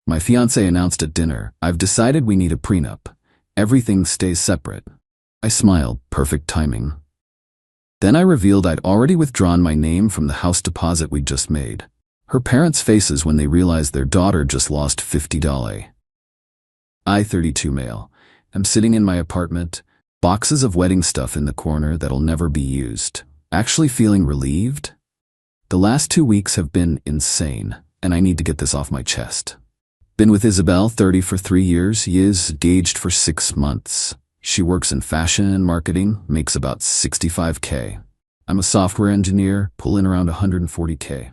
My fiancé announced at dinner, "I've decided we need a prenup. Everything stays separate." I smiled, perfect timing. Then I revealed I'd already withdrawn my name from the house deposit we'd just made. Her parents' faces when they realized their daughter just lost $50. I, 32 male, am sitting in my apartment, boxes of wedding stuff in the corner that'll never be used. Actually feeling relieved? The last 2 weeks have been insane, and I need to get this off my chest. Been with Isabel, 30 for 3 years, engaged for 6 months. She works in fashion and marketing, makes about $65K. I'm a software engineer, pull in around $140K.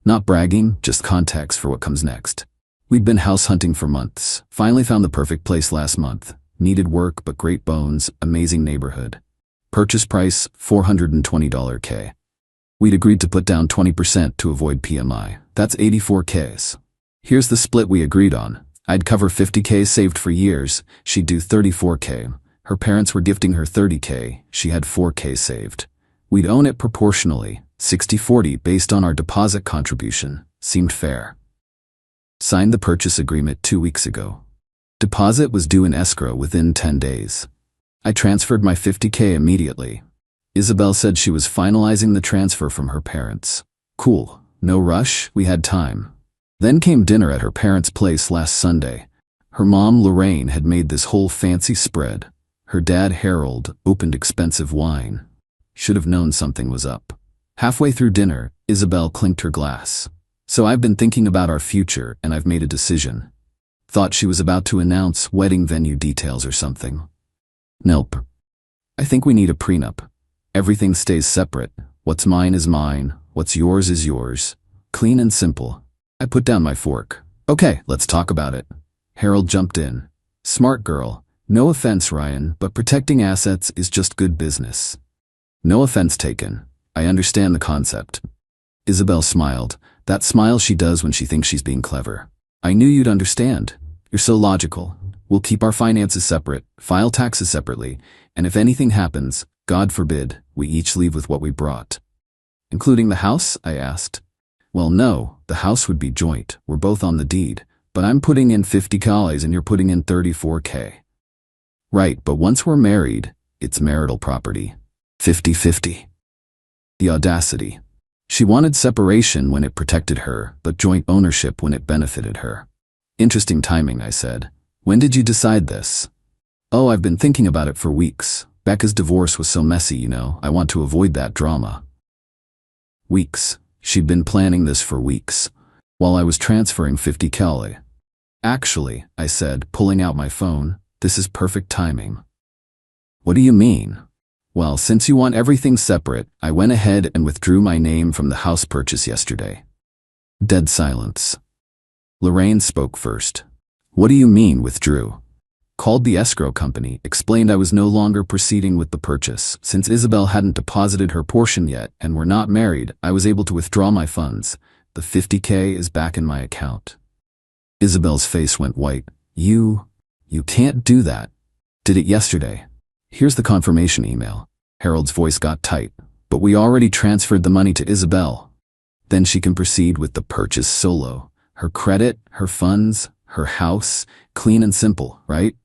Not bragging, just context for what comes next. We'd been house hunting for months, finally found the perfect place last month. Needed work, but great bones, amazing neighborhood. Purchase price, $420K. We'd agreed to put down 20% to avoid PMI. That's 84Ks. Here's the split we agreed on. I'd cover 50K saved for years, she'd do 34K. Her parents were gifting her 30K, she had 4K saved. We'd own it proportionally, 60-40 based on our deposit contribution. Seemed fair. Signed the purchase agreement 2 weeks ago. Deposit was due in escrow within 10 days. I transferred my 50K immediately. Isabel said she was finalizing the transfer from her parents. Cool, no rush, we had time. Then came dinner at her parents' place last Sunday. Her mom, Lorraine, had made this whole fancy spread. Her dad, Harold, opened expensive wine. Should have known something was up. Halfway through dinner, Isabel clinked her glass. "So I've been thinking about our future, and I've made a decision." Thought she was about to announce wedding venue details or something. Nope. I think we need a prenup. Everything stays separate. What's mine is mine. What's yours is yours. Clean and simple. I put down my fork. "Okay, let's talk about it." Harold jumped in. "Smart girl. No offense, Ryan, but protecting assets is just good business." "No offense taken. I understand the concept." Isabel smiled. That smile she does when she thinks she's being clever. "I knew you'd understand. You're so logical. We'll keep our finances separate, file taxes separately, and if anything happens, God forbid, we each leave with what we brought." "Including the house?" I asked. "Well, no, the house would be joint. We're both on the deed, but I'm putting in 50K and you're putting in 34K. "Right, but once we're married, it's marital property. 50-50. The audacity. She wanted separation when it protected her, but joint ownership when it benefited her. "Interesting timing," I said. "When did you decide this?" "Oh, I've been thinking about it for weeks. Becca's divorce was so messy, you know. I want to avoid that drama." Weeks. She'd been planning this for weeks, while I was transferring 50K. "Actually," I said, pulling out my phone, "this is perfect timing." "What do you mean?" "Well, since you want everything separate, I went ahead and withdrew my name from the house purchase yesterday." Dead silence. Lorraine spoke first. "What do you mean, withdrew?" "Called the escrow company, explained I was no longer proceeding with the purchase. Since Isabel hadn't deposited her portion yet and we're not married, I was able to withdraw my funds. The 50K is back in my account." Isabel's face went white. You can't do that." "Did it yesterday. Here's the confirmation email." Harold's voice got tight. "But we already transferred the money to Isabel. Then she can proceed with the purchase solo. Her credit, her funds, her house, clean and simple, right?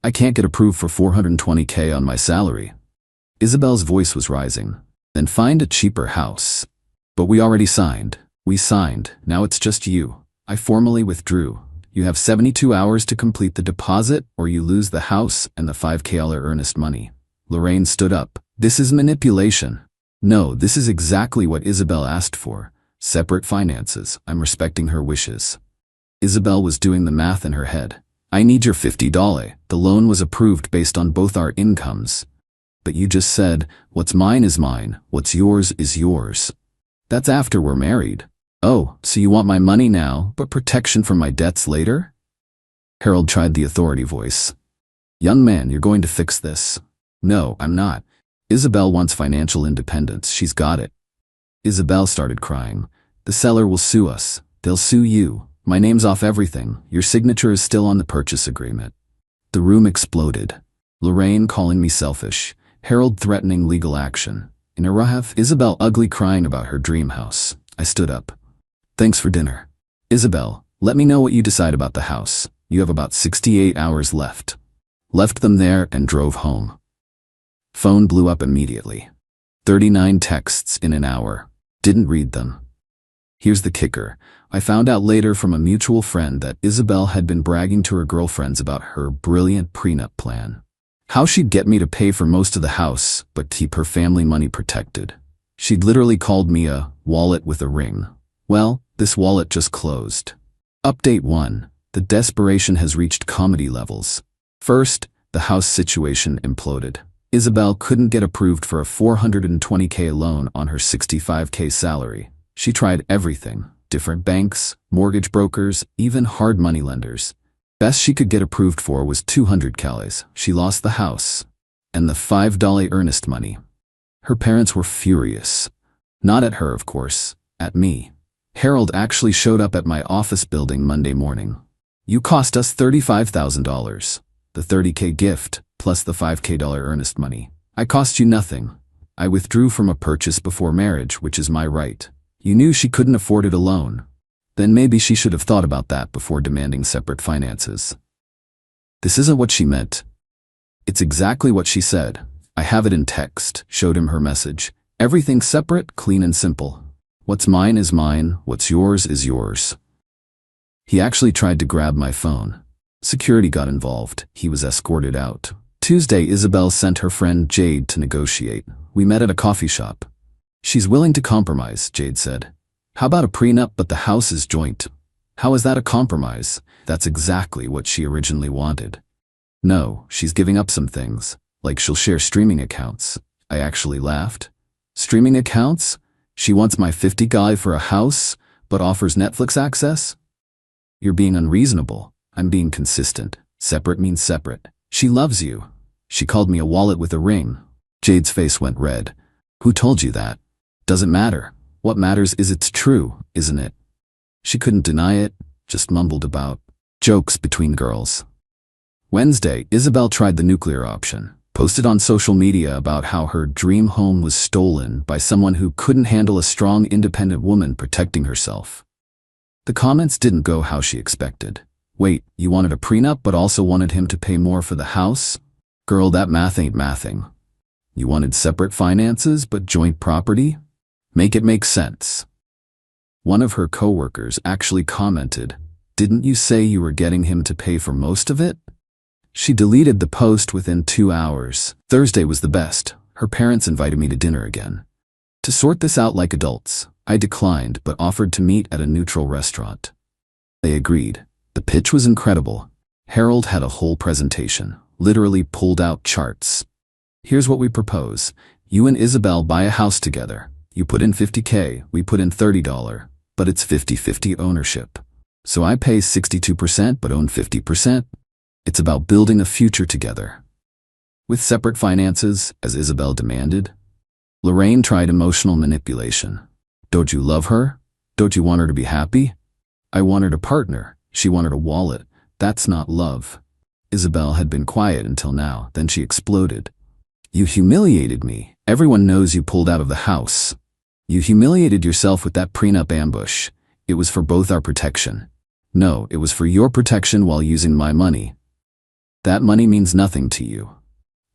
I can't get approved for 420K on my salary." Isabel's voice was rising. "Then find a cheaper house." "But we already signed." "We signed. Now it's just you. I formally withdrew. You have 72 hours to complete the deposit or you lose the house and the 5K earnest money." Lorraine stood up. "This is manipulation." "No, this is exactly what Isabel asked for. Separate finances. I'm respecting her wishes." Isabel was doing the math in her head. "I need your $50. The loan was approved based on both our incomes." "But you just said, what's mine is mine, what's yours is yours." "That's after we're married." "Oh, so you want my money now, but protection from my debts later?" Harold tried the authority voice. "Young man, you're going to fix this." "No, I'm not. Isabel wants financial independence. She's got it." Isabel started crying. "The seller will sue us. They'll sue you. My name's off everything. Your signature is still on the purchase agreement." The room exploded. Lorraine calling me selfish. Harold threatening legal action. In a rav, Isabel ugly crying about her dream house. I stood up. "Thanks for dinner." "Isabel, Let me know what you decide about the house. You have about 68 hours left. Left them there and drove home. Phone blew up immediately. 39 texts in an hour. Didn't read them. Here's the kicker. I found out later from a mutual friend that Isabel had been bragging to her girlfriends about her brilliant prenup plan. How she'd get me to pay for most of the house, but keep her family money protected. She'd literally called me a wallet with a ring. Well, this wallet just closed. Update 1. The desperation has reached comedy levels. First, the house situation imploded. Isabel couldn't get approved for a $420K loan on her $65K salary. She tried everything. Different banks, mortgage brokers, even hard money lenders. Best she could get approved for was $200K. She lost the house. And the $5 earnest money. Her parents were furious. Not at her, of course. At me. Harold actually showed up at my office building Monday morning. You cost us $35,000. The $30K gift, plus the $5K earnest money. I cost you nothing. I withdrew from a purchase before marriage, which is my right. You knew she couldn't afford it alone. Then maybe she should have thought about that before demanding separate finances. This isn't what she meant. It's exactly what she said. I have it in text, showed him her message. Everything separate, clean and simple. What's mine is mine, what's yours is yours. He actually tried to grab my phone. Security got involved. He was escorted out. Tuesday, Isabel sent her friend Jade to negotiate. We met at a coffee shop. She's willing to compromise, Jade said. How about a prenup but the house is joint? How is that a compromise? That's exactly what she originally wanted. No, she's giving up some things, like she'll share streaming accounts. I actually laughed. Streaming accounts? She wants my $50K for a house, but offers Netflix access? You're being unreasonable. I'm being consistent. Separate means separate. She loves you. She called me a wallet with a ring. Jade's face went red. Who told you that? Doesn't matter. What matters is it's true, isn't it? She couldn't deny it, just mumbled about jokes between girls. Wednesday, Isabel tried the nuclear option. Posted on social media about how her dream home was stolen by someone who couldn't handle a strong, independent woman protecting herself. The comments didn't go how she expected. Wait, you wanted a prenup but also wanted him to pay more for the house? Girl, that math ain't mathing. You wanted separate finances but joint property? Make it make sense. One of her coworkers actually commented, "Didn't you say you were getting him to pay for most of it?" She deleted the post within 2 hours. Thursday was the best. Her parents invited me to dinner again. To sort this out like adults, I declined but offered to meet at a neutral restaurant. They agreed. The pitch was incredible. Harold had a whole presentation, literally pulled out charts. Here's what we propose. You and Isabel buy a house together. You put in $50K, we put in $30, but it's 50-50 ownership. So I pay 62% but own 50%. It's about building a future together. With separate finances, as Isabel demanded. Lorraine tried emotional manipulation. Don't you love her? Don't you want her to be happy? I wanted a partner. She wanted a wallet. That's not love. Isabel had been quiet until now, then she exploded. You humiliated me. Everyone knows you pulled out of the house. You humiliated yourself with that prenup ambush. It was for both our protection. No, it was for your protection while using my money. That money means nothing to you.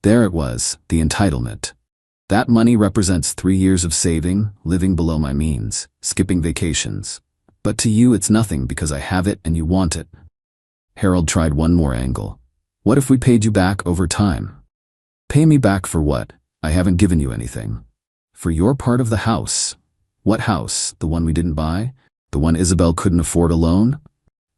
There it was, the entitlement. That money represents 3 years of saving, living below my means, skipping vacations. But to you it's nothing because I have it and you want it. Harold tried one more angle. What if we paid you back over time? Pay me back for what? I haven't given you anything. For your part of the house. What house? The one we didn't buy? The one Isabel couldn't afford alone?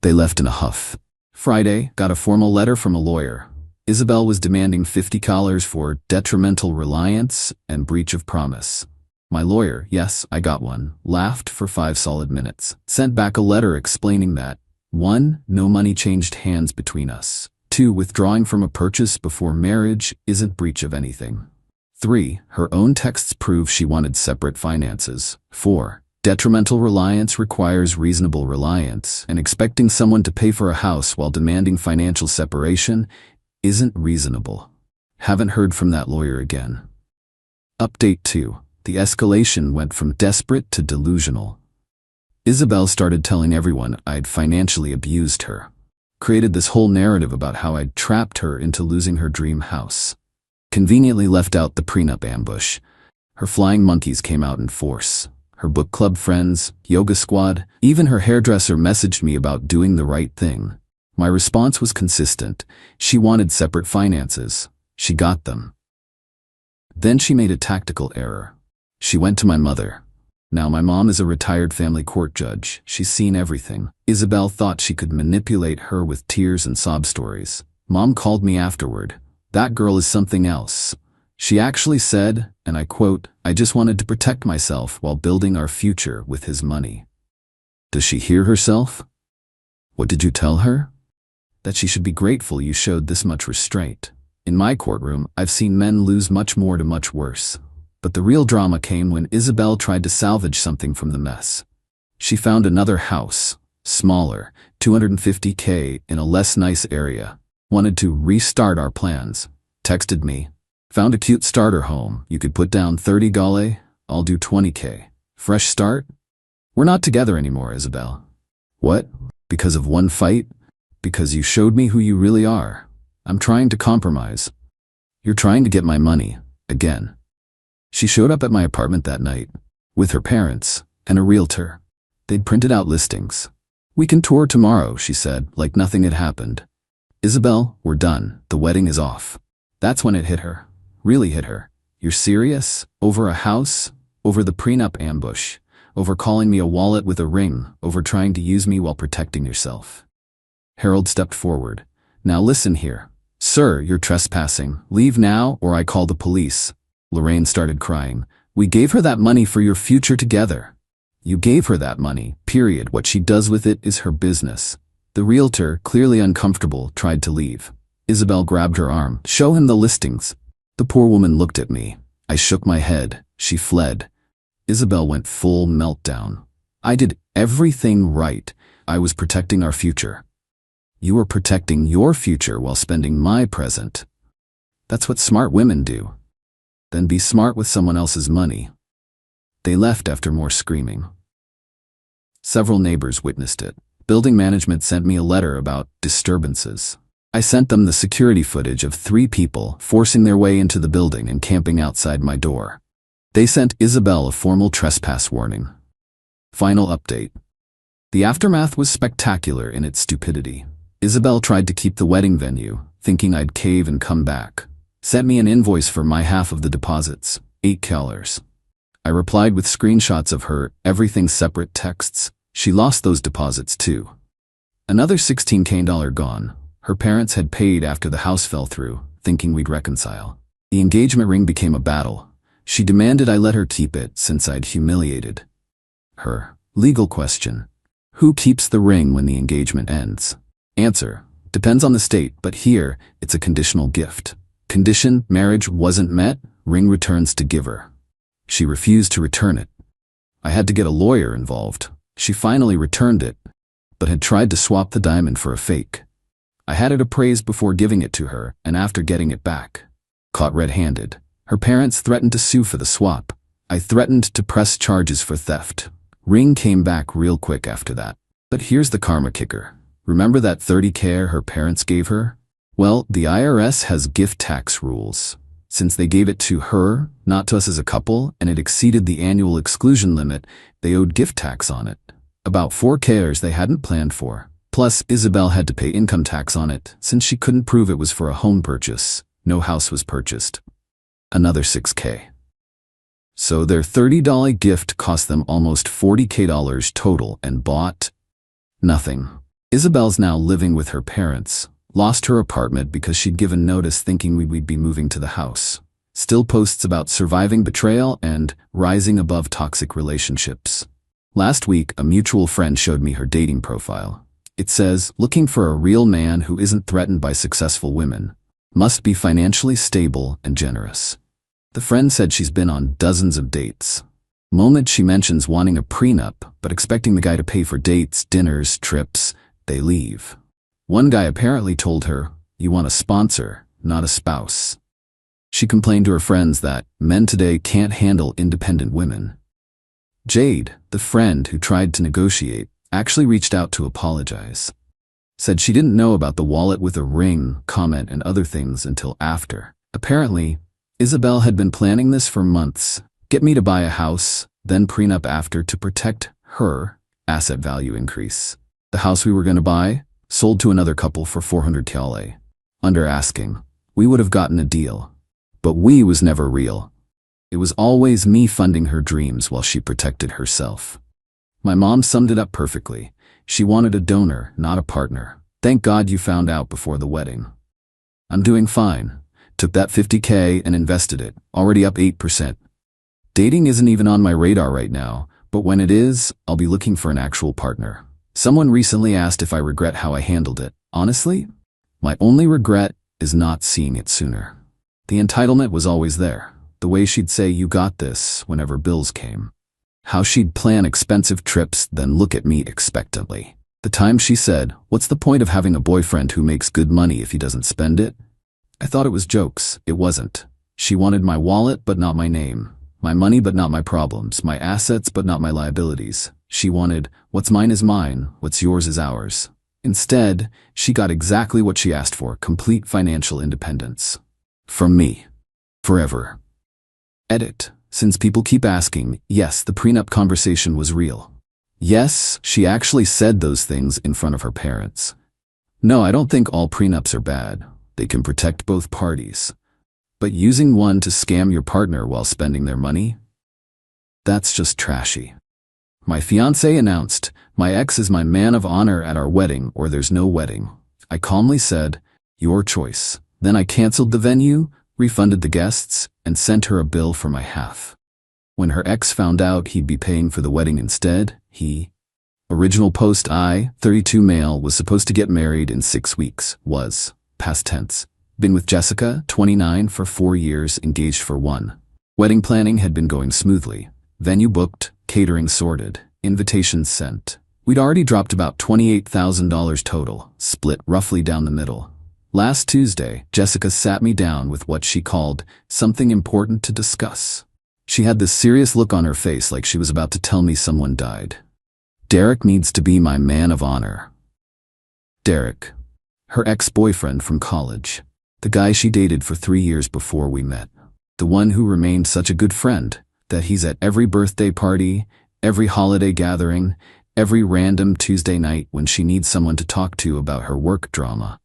They left in a huff. Friday, got a formal letter from a lawyer. Isabel was demanding $50 for detrimental reliance and breach of promise. My lawyer, yes, I got one, laughed for 5 solid minutes. Sent back a letter explaining that 1. No money changed hands between us. 2. Withdrawing from a purchase before marriage isn't breach of anything. 3. Her own texts prove she wanted separate finances. 4. Detrimental reliance requires reasonable reliance, and expecting someone to pay for a house while demanding financial separation isn't reasonable. Haven't heard from that lawyer again. Update 2. The escalation went from desperate to delusional. Isabel started telling everyone I'd financially abused her. Created this whole narrative about how I'd trapped her into losing her dream house. Conveniently left out the prenup ambush. Her flying monkeys came out in force. Her book club friends, yoga squad, even her hairdresser messaged me about doing the right thing. My response was consistent. She wanted separate finances. She got them. Then she made a tactical error. She went to my mother. Now my mom is a retired family court judge. She's seen everything. Isabel thought she could manipulate her with tears and sob stories. Mom called me afterward. That girl is something else. She actually said, and I quote, "I just wanted to protect myself while building our future with his money." Does she hear herself? What did you tell her? That she should be grateful you showed this much restraint. In my courtroom, I've seen men lose much more to much worse. But the real drama came when Isabel tried to salvage something from the mess. She found another house, smaller, $250K in a less nice area. Wanted to restart our plans. Texted me. Found a cute starter home. You could put down 30 Qley, I'll do 20K. Fresh start? We're not together anymore, Isabel. What? Because of one fight? Because you showed me who you really are. I'm trying to compromise. You're trying to get my money, again. She showed up at my apartment that night, with her parents, and a realtor. They'd printed out listings. "We can tour tomorrow," she said, like nothing had happened. "Isabel, we're done. The wedding is off." That's when it hit her. Really hit her. "You're serious? Over a house? Over the prenup ambush? Over calling me a wallet with a ring? Over trying to use me while protecting yourself?" Harold stepped forward. "Now listen here. Sir, you're trespassing. Leave now or I call the police." Lorraine started crying. "We gave her that money for your future together." "You gave her that money, period. What she does with it is her business." The realtor, clearly uncomfortable, tried to leave. Isabel grabbed her arm. "Show him the listings." The poor woman looked at me. I shook my head. She fled. Isabel went full meltdown. "I did everything right. I was protecting our future." "You were protecting your future while spending my present." "That's what smart women do." "Then be smart with someone else's money." They left after more screaming. Several neighbors witnessed it. Building management sent me a letter about disturbances. I sent them the security footage of 3 people forcing their way into the building and camping outside my door. They sent Isabel a formal trespass warning. Final update. The aftermath was spectacular in its stupidity. Isabel tried to keep the wedding venue, thinking I'd cave and come back. Sent me an invoice for my half of the deposits, $8. I replied with screenshots of her everything separate texts. She lost those deposits too. Another $16K gone. Her parents had paid after the house fell through, thinking we'd reconcile. The engagement ring became a battle. She demanded I let her keep it since I'd humiliated her. Legal question. Who keeps the ring when the engagement ends? Answer. Depends on the state, but here, it's a conditional gift. Condition, marriage wasn't met, ring returns to giver. She refused to return it. I had to get a lawyer involved. She finally returned it, but had tried to swap the diamond for a fake. I had it appraised before giving it to her, and after getting it back. Caught red-handed. Her parents threatened to sue for the swap. I threatened to press charges for theft. Ring came back real quick after that. But here's the karma kicker. Remember that $30K her parents gave her? Well, the IRS has gift tax rules. Since they gave it to her, not to us as a couple, and it exceeded the annual exclusion limit, they owed gift tax on it. About $4K they hadn't planned for. Plus, Isabel had to pay income tax on it, since she couldn't prove it was for a home purchase. No house was purchased. Another $6K. So their $30 gift cost them almost $40K total and bought nothing. Isabel's now living with her parents. Lost her apartment because she'd given notice thinking we'd be moving to the house. Still posts about surviving betrayal and rising above toxic relationships. Last week, a mutual friend showed me her dating profile. It says, looking for a real man who isn't threatened by successful women. Must be financially stable and generous. The friend said she's been on dozens of dates. Moment she mentions wanting a prenup, but expecting the guy to pay for dates, dinners, trips, they leave. One guy apparently told her, "You want a sponsor, not a spouse." She complained to her friends that men today can't handle independent women. Jade, the friend who tried to negotiate, actually reached out to apologize. Said she didn't know about the wallet with a ring, comment, and other things until after. Apparently, Isabel had been planning this for months. Get me to buy a house, then prenup after to protect her asset value increase. The house we were going to buy sold to another couple for 400 Qley. Under asking, we would have gotten a deal. But we was never real. It was always me funding her dreams while she protected herself. My mom summed it up perfectly. She wanted a donor, not a partner. Thank God you found out before the wedding. I'm doing fine. Took that 50K and invested it, already up 8%. Dating isn't even on my radar right now, but when it is, I'll be looking for an actual partner. Someone recently asked if I regret how I handled it. Honestly, my only regret is not seeing it sooner. The entitlement was always there. The way she'd say, "You got this," whenever bills came. How she'd plan expensive trips, then look at me expectantly. The time she said, "What's the point of having a boyfriend who makes good money if he doesn't spend it?" I thought it was jokes. It wasn't. She wanted my wallet but not my name. My money but not my problems. My assets but not my liabilities. She wanted, "What's mine is mine, what's yours is ours." Instead, she got exactly what she asked for: complete financial independence. From me. Forever. Edit. Since people keep asking, yes, the prenup conversation was real. Yes, she actually said those things in front of her parents. No, I don't think all prenups are bad. They can protect both parties. But using one to scam your partner while spending their money? That's just trashy. My fiancé announced, "My ex is my man of honor at our wedding or there's no wedding." I calmly said, "Your choice." Then I canceled the venue, refunded the guests, and sent her a bill for my half. When her ex found out he'd be paying for the wedding instead, Original post: I, 32 male, was supposed to get married in 6 weeks. Was, past tense. Been with Jessica, 29, for 4 years, engaged for 1. Wedding planning had been going smoothly. Venue booked, catering sorted, invitations sent. We'd already dropped about $28,000 total, split roughly down the middle. Last Tuesday, Jessica sat me down with what she called something important to discuss. She had this serious look on her face like she was about to tell me someone died. Derek needs to be my man of honor. Derek. Her ex-boyfriend from college. The guy she dated for 3 years before we met. The one who remained such a good friend that he's at every birthday party, every holiday gathering, every random Tuesday night when she needs someone to talk to about her work drama.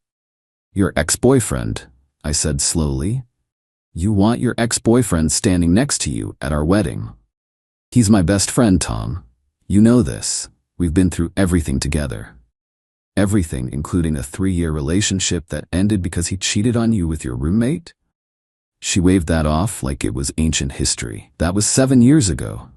Your ex-boyfriend, I said slowly. You want your ex-boyfriend standing next to you at our wedding. He's my best friend, Tom. You know this. We've been through everything together. Everything, including a 3-year relationship that ended because he cheated on you with your roommate? She waved that off like it was ancient history. That was 7 years ago.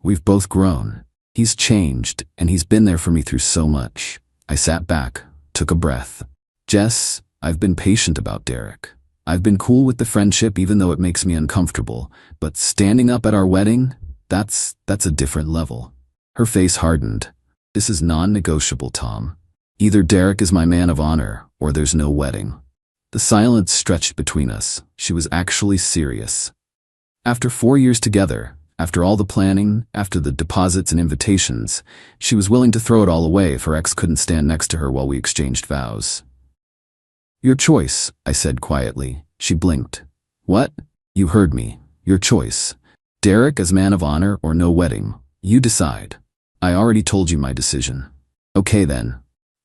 We've both grown. He's changed, and he's been there for me through so much. I sat back, took a breath. Jess, I've been patient about Derek. I've been cool with the friendship even though it makes me uncomfortable, but standing up at our wedding, that's a different level. Her face hardened. This is non-negotiable, Tom. Either Derek is my man of honor, or there's no wedding. The silence stretched between us. She was actually serious. After 4 years together, after all the planning, after the deposits and invitations, she was willing to throw it all away if her ex couldn't stand next to her while we exchanged vows. Your choice, I said quietly. She blinked. What? You heard me. Your choice. Derek as man of honor or no wedding. You decide. I already told you my decision. Okay then.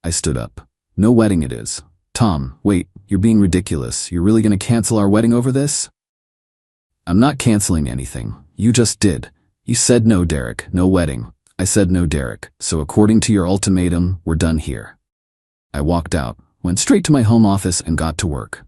I stood up. No wedding it is. Tom, wait, you're being ridiculous. You're really going to cancel our wedding over this? I'm not canceling anything. You just did. You said no, Derek, no wedding. I said no, Derek. So according to your ultimatum, we're done here. I walked out, went straight to my home office and got to work.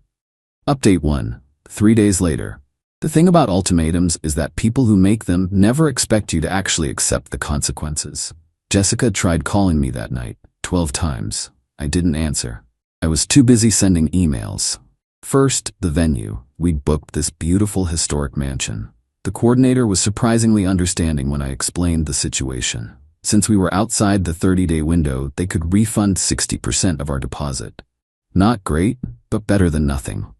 Update 1. 3 days later. The thing about ultimatums is that people who make them never expect you to actually accept the consequences. Jessica tried calling me that night. 12 times. I didn't answer. I was too busy sending emails. First, the venue. We'd booked this beautiful historic mansion. The coordinator was surprisingly understanding when I explained the situation. Since we were outside the 30-day window, they could refund 60% of our deposit. Not great, but better than nothing.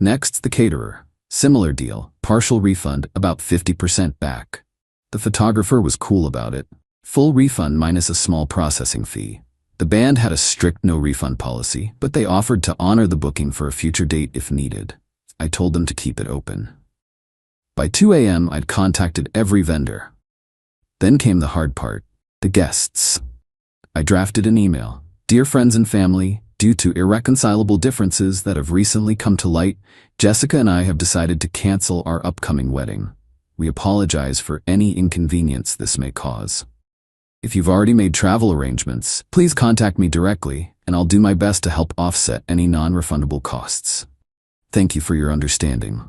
Next, the caterer. Similar deal, partial refund, about 50% back. The photographer was cool about it. Full refund minus a small processing fee. The band had a strict no-refund policy, but they offered to honor the booking for a future date if needed. I told them to keep it open. By 2 a.m., I'd contacted every vendor. Then came the hard part, the guests. I drafted an email. Dear friends and family, due to irreconcilable differences that have recently come to light, Jessica and I have decided to cancel our upcoming wedding. We apologize for any inconvenience this may cause. If you've already made travel arrangements, please contact me directly, and I'll do my best to help offset any non-refundable costs. Thank you for your understanding.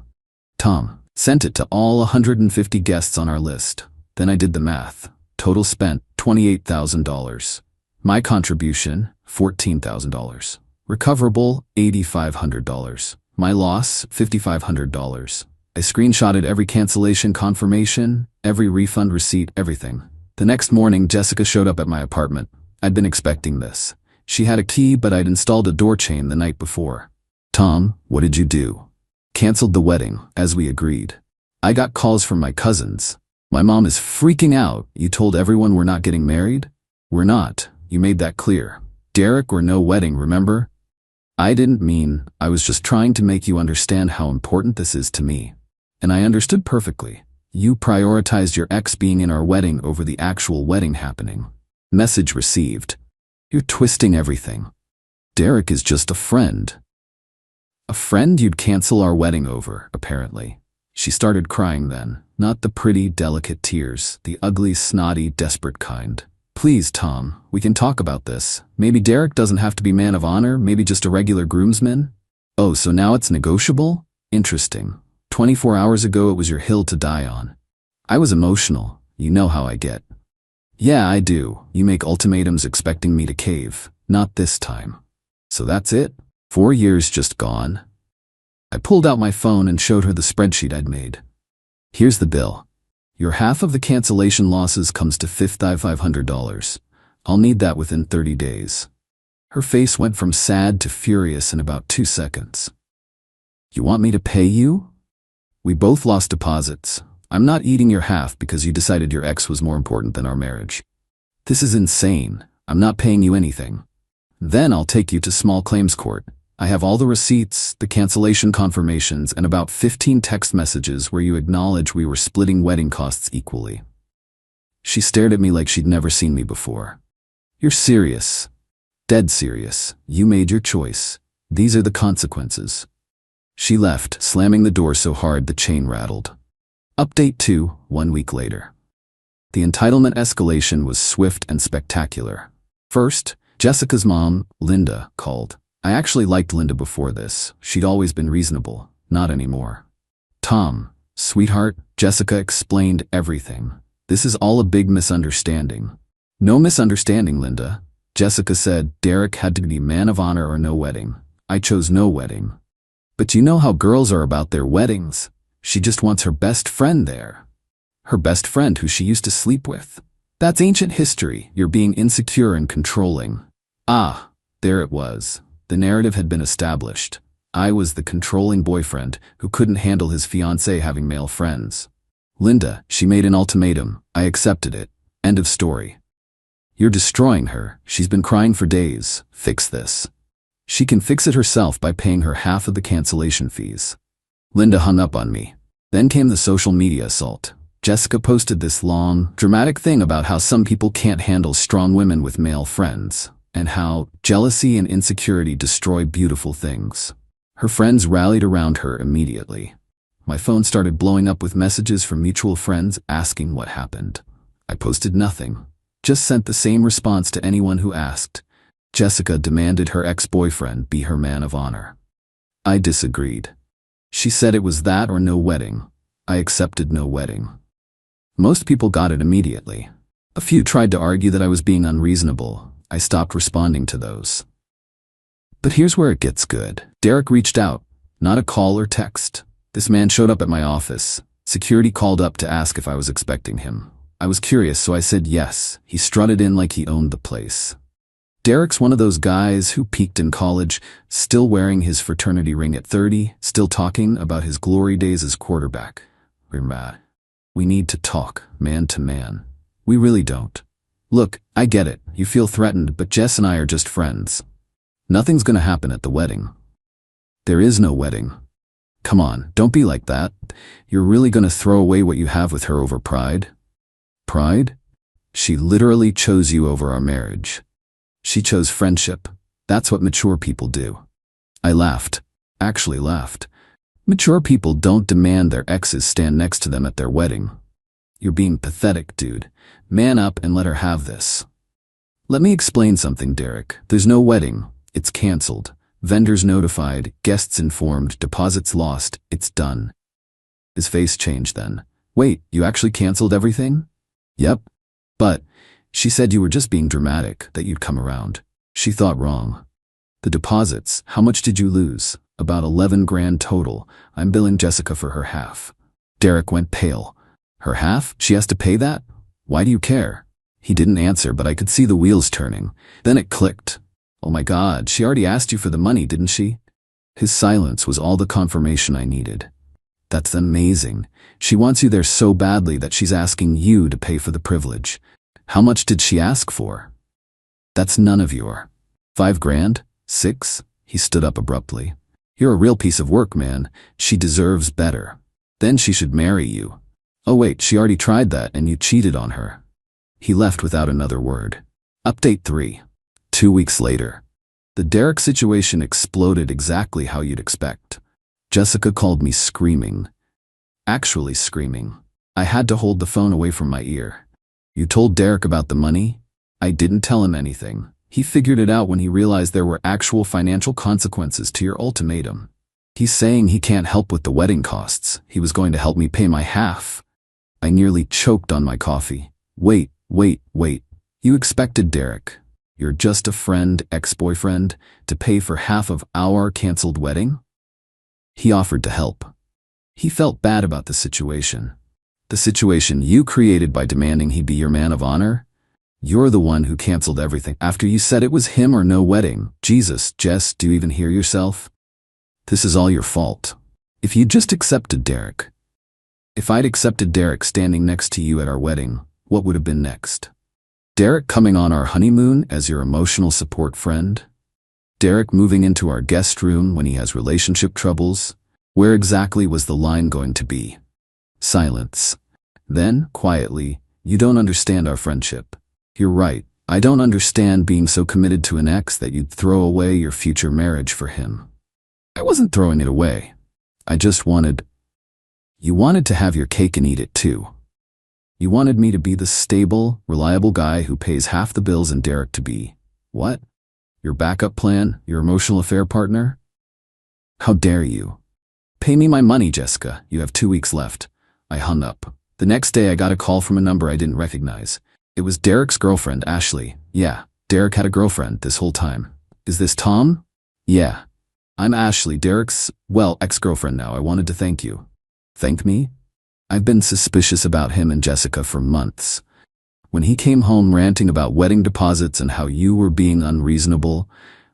Tom. Sent it to all 150 guests on our list. Then I did the math. Total spent $28,000. My contribution, $14,000. Recoverable, $8,500. My loss, $5,500. I screenshotted every cancellation confirmation, every refund receipt, everything. The next morning, Jessica showed up at my apartment. I'd been expecting this. She had a key, but I'd installed a door chain the night before. Tom, what did you do? Canceled the wedding, as we agreed. I got calls from my cousins. My mom is freaking out. You told everyone we're not getting married? We're not. You made that clear. Derek or no wedding, remember? I didn't mean, I was just trying to make you understand how important this is to me. And I understood perfectly. You prioritized your ex being in our wedding over the actual wedding happening. Message received. You're twisting everything. Derek is just a friend. A friend you'd cancel our wedding over, apparently. She started crying then, not the pretty, delicate tears, the ugly, snotty, desperate kind. Please, Tom, we can talk about this. Maybe Derek doesn't have to be man of honor, maybe just a regular groomsman? Oh, so now it's negotiable? Interesting. 24 hours ago it was your hill to die on. I was emotional. You know how I get. Yeah, I do. You make ultimatums expecting me to cave. Not this time. So that's it? 4 years just gone? I pulled out my phone and showed her the spreadsheet I'd made. Here's the bill. Your half of the cancellation losses comes to $5,500. I'll need that within 30 days. Her face went from sad to furious in about 2 seconds. You want me to pay you? We both lost deposits. I'm not eating your half because you decided your ex was more important than our marriage. This is insane. I'm not paying you anything. Then I'll take you to small claims court. I have all the receipts, the cancellation confirmations, and about 15 text messages where you acknowledge we were splitting wedding costs equally. She stared at me like she'd never seen me before. You're serious. Dead serious. You made your choice. These are the consequences. She left, slamming the door so hard the chain rattled. Update 2, 1 week later. The entitlement escalation was swift and spectacular. First, Jessica's mom, Linda, called. I actually liked Linda before this. She'd always been reasonable. Not anymore. Tom, sweetheart, Jessica explained everything. This is all a big misunderstanding. No misunderstanding, Linda. Jessica said Derek had to be man of honor or no wedding. I chose no wedding. But you know how girls are about their weddings. She just wants her best friend there. Her best friend who she used to sleep with. That's ancient history. You're being insecure and controlling. Ah, there it was. The narrative had been established. I was the controlling boyfriend who couldn't handle his fiancée having male friends. Linda, she made an ultimatum. I accepted it. End of story. You're destroying her. She's been crying for days. Fix this. She can fix it herself by paying her half of the cancellation fees. Linda hung up on me. Then came the social media assault. Jessica posted this long, dramatic thing about how some people can't handle strong women with male friends, and how jealousy and insecurity destroy beautiful things. Her friends rallied around her immediately. My phone started blowing up with messages from mutual friends asking what happened. I posted nothing. Just sent the same response to anyone who asked. Jessica demanded her ex-boyfriend be her man of honor. I disagreed. She said it was that or no wedding. I accepted no wedding. Most people got it immediately. A few tried to argue that I was being unreasonable. I stopped responding to those. But here's where it gets good. Derek reached out, not a call or text. This man showed up at my office. Security called up to ask if I was expecting him. I was curious, so I said yes. He strutted in like he owned the place. Derek's one of those guys who peaked in college, still wearing his fraternity ring at 30, still talking about his glory days as quarterback. We're mad. We need to talk, man to man. We really don't. Look, I get it. You feel threatened, but Jess and I are just friends. Nothing's gonna happen at the wedding. There is no wedding. Come on, don't be like that. You're really gonna throw away what you have with her over pride? Pride? She literally chose you over our marriage. She chose friendship. That's what mature people do. I laughed. Actually laughed. Mature people don't demand their exes stand next to them at their wedding. You're being pathetic, dude. Man up and let her have this. Let me explain something, Derek. There's no wedding. It's canceled. Vendors notified, guests informed, deposits lost. It's done. His face changed then. Wait, you actually canceled everything? Yep. But she said you were just being dramatic, that you'd come around. She thought wrong. The deposits, how much did you lose? About 11 grand total. I'm billing Jessica for her half. Derek went pale. Her half? She has to pay that? Why do you care? He didn't answer, but I could see the wheels turning. Then it clicked. Oh my God, she already asked you for the money, didn't she? His silence was all the confirmation I needed. That's amazing. She wants you there so badly that she's asking you to pay for the privilege. How much did she ask for? That's none of your. 5 grand? 6? He stood up abruptly. You're a real piece of work, man. She deserves better. Then she should marry you. Oh wait, she already tried that and you cheated on her. He left without another word. Update 3. 2 weeks later. The Derek situation exploded exactly how you'd expect. Jessica called me screaming. Actually screaming. I had to hold the phone away from my ear. You told Derek about the money? I didn't tell him anything. He figured it out when he realized there were actual financial consequences to your ultimatum. He's saying he can't help with the wedding costs. He was going to help me pay my half. I nearly choked on my coffee. Wait. You expected Derek, you're just a friend, ex-boyfriend, to pay for half of our canceled wedding? He offered to help. He felt bad about the situation. The situation you created by demanding he be your man of honor? You're the one who canceled everything after you said it was him or no wedding. Jesus, Jess, do you even hear yourself? This is all your fault. If you just accepted Derek. If I'd accepted Derek standing next to you at our wedding, what would have been next? Derek coming on our honeymoon as your emotional support friend? Derek moving into our guest room when he has relationship troubles? Where exactly was the line going to be? Silence. Then, quietly, you don't understand our friendship. You're right. I don't understand being so committed to an ex that you'd throw away your future marriage for him. I wasn't throwing it away. I just wanted... You wanted to have your cake and eat it too. You wanted me to be the stable, reliable guy who pays half the bills and Derek to be... What? Your backup plan? Your emotional affair partner? How dare you? Pay me my money, Jessica. You have 2 weeks left. I hung up. The next day I got a call from a number I didn't recognize. It was Derek's girlfriend, Ashley. Yeah, Derek had a girlfriend this whole time. Is this Tom? Yeah. I'm Ashley, Derek's, ex-girlfriend now. I wanted to thank you. Thank me? I've been suspicious about him and Jessica for months. When he came home ranting about wedding deposits and how you were being unreasonable,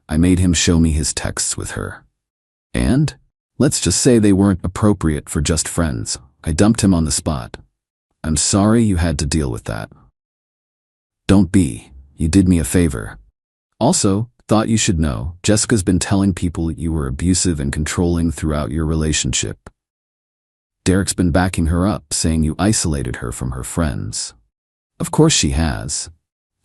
I made him show me his texts with her. And? Let's just say they weren't appropriate for just friends. I dumped him on the spot. I'm sorry you had to deal with that. Don't be. You did me a favor. Also, thought you should know, Jessica's been telling people you were abusive and controlling throughout your relationship. Derek's been backing her up, saying you isolated her from her friends. Of course she has.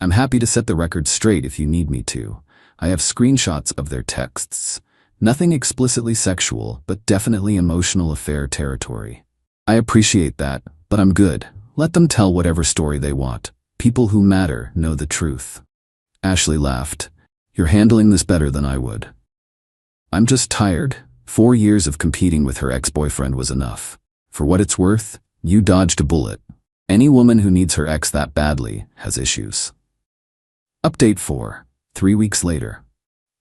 I'm happy to set the record straight if you need me to. I have screenshots of their texts. Nothing explicitly sexual, but definitely emotional affair territory. I appreciate that, but I'm good. Let them tell whatever story they want. People who matter know the truth. Ashley laughed. You're handling this better than I would. I'm just tired. 4 years of competing with her ex-boyfriend was enough. For what it's worth, you dodged a bullet. Any woman who needs her ex that badly has issues. Update 4. 3 weeks later.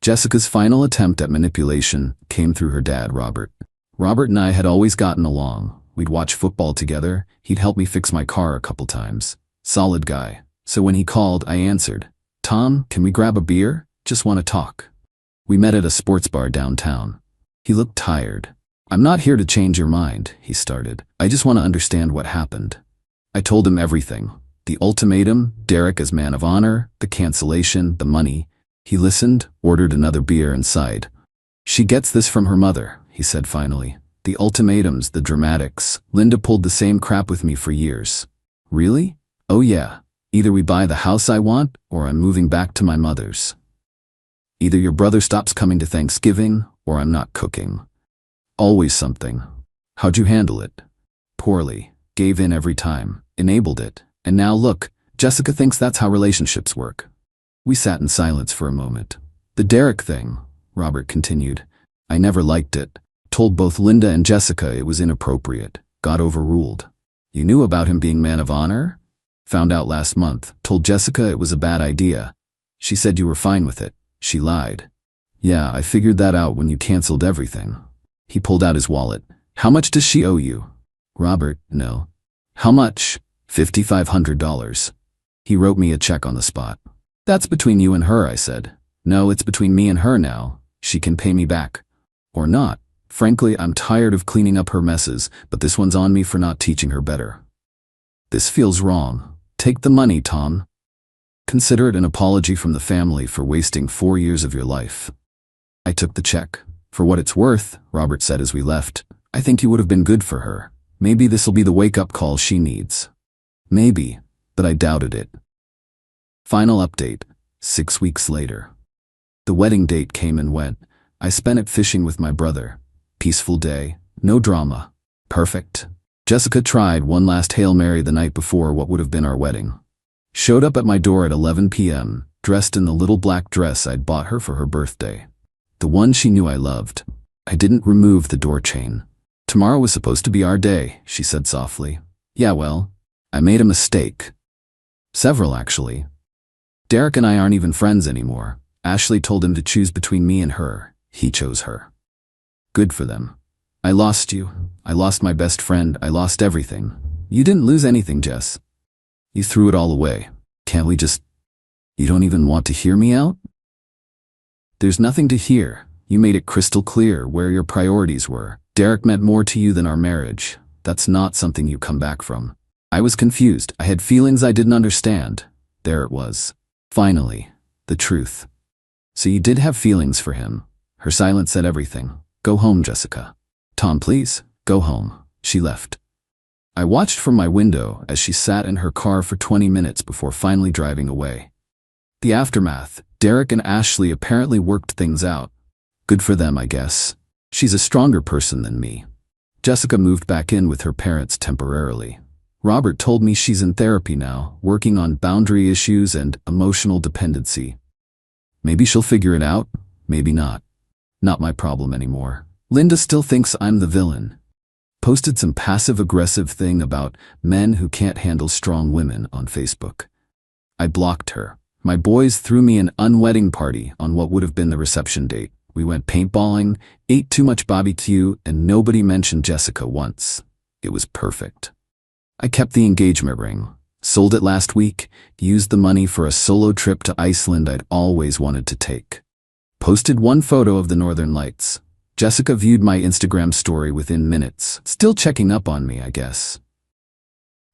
Jessica's final attempt at manipulation came through her dad, Robert. Robert and I had always gotten along. We'd watch football together. He'd help me fix my car a couple times. Solid guy. So when he called, I answered. Tom, can we grab a beer? Just want to talk. We met at a sports bar downtown. He looked tired. I'm not here to change your mind, he started. I just want to understand what happened. I told him everything. The ultimatum, Derek as man of honor, the cancellation, the money. He listened, ordered another beer and sighed. She gets this from her mother, he said finally. The ultimatums, the dramatics. Linda pulled the same crap with me for years. Really? Oh yeah. Either we buy the house I want, or I'm moving back to my mother's. Either your brother stops coming to Thanksgiving, or I'm not cooking. Always something. How'd you handle it? Poorly. Gave in every time. Enabled it. And now look, Jessica thinks that's how relationships work. We sat in silence for a moment. The Derek thing, Robert continued. I never liked it. Told both Linda and Jessica it was inappropriate. Got overruled. You knew about him being man of honor? Found out last month. Told Jessica it was a bad idea. She said you were fine with it. She lied. Yeah, I figured that out when you canceled everything. He pulled out his wallet. How much does she owe you? Robert, no. How much? $5,500. He wrote me a check on the spot. That's between you and her, I said. No, it's between me and her now. She can pay me back. Or not. Frankly, I'm tired of cleaning up her messes, but this one's on me for not teaching her better. This feels wrong. Take the money, Tom. Consider it an apology from the family for wasting 4 years of your life. I took the check. For what it's worth, Robert said as we left, I think you would have been good for her. Maybe this'll be the wake-up call she needs. Maybe, but I doubted it. Final update, 6 weeks later. The wedding date came and went. I spent it fishing with my brother. Peaceful day, no drama. Perfect. Jessica tried one last Hail Mary the night before what would have been our wedding. Showed up at my door at 11 p.m., dressed in the little black dress I'd bought her for her birthday. The one she knew I loved. I didn't remove the door chain. Tomorrow was supposed to be our day, she said softly. Yeah, well, I made a mistake. Several, actually. Derek and I aren't even friends anymore. Ashley told him to choose between me and her. He chose her. Good for them. I lost you. I lost my best friend. I lost everything. You didn't lose anything, Jess. You threw it all away. Can't we just... You don't even want to hear me out? There's nothing to hear. You made it crystal clear where your priorities were. Derek meant more to you than our marriage. That's not something you come back from. I was confused. I had feelings I didn't understand. There it was. Finally, the truth. So you did have feelings for him. Her silence said everything. Go home, Jessica. Tom, please, go home. She left. I watched from my window as she sat in her car for 20 minutes before finally driving away. The aftermath, Derek and Ashley apparently worked things out. Good for them, I guess. She's a stronger person than me. Jessica moved back in with her parents temporarily. Robert told me she's in therapy now, working on boundary issues and emotional dependency. Maybe she'll figure it out, maybe not. Not my problem anymore. Linda still thinks I'm the villain. Posted some passive-aggressive thing about men who can't handle strong women on Facebook. I blocked her. My boys threw me an unwedding party on what would have been the reception date. We went paintballing, ate too much barbecue, and nobody mentioned Jessica once. It was perfect. I kept the engagement ring, sold it last week, used the money for a solo trip to Iceland I'd always wanted to take. Posted one photo of the Northern Lights. Jessica viewed my Instagram story within minutes, still checking up on me, I guess.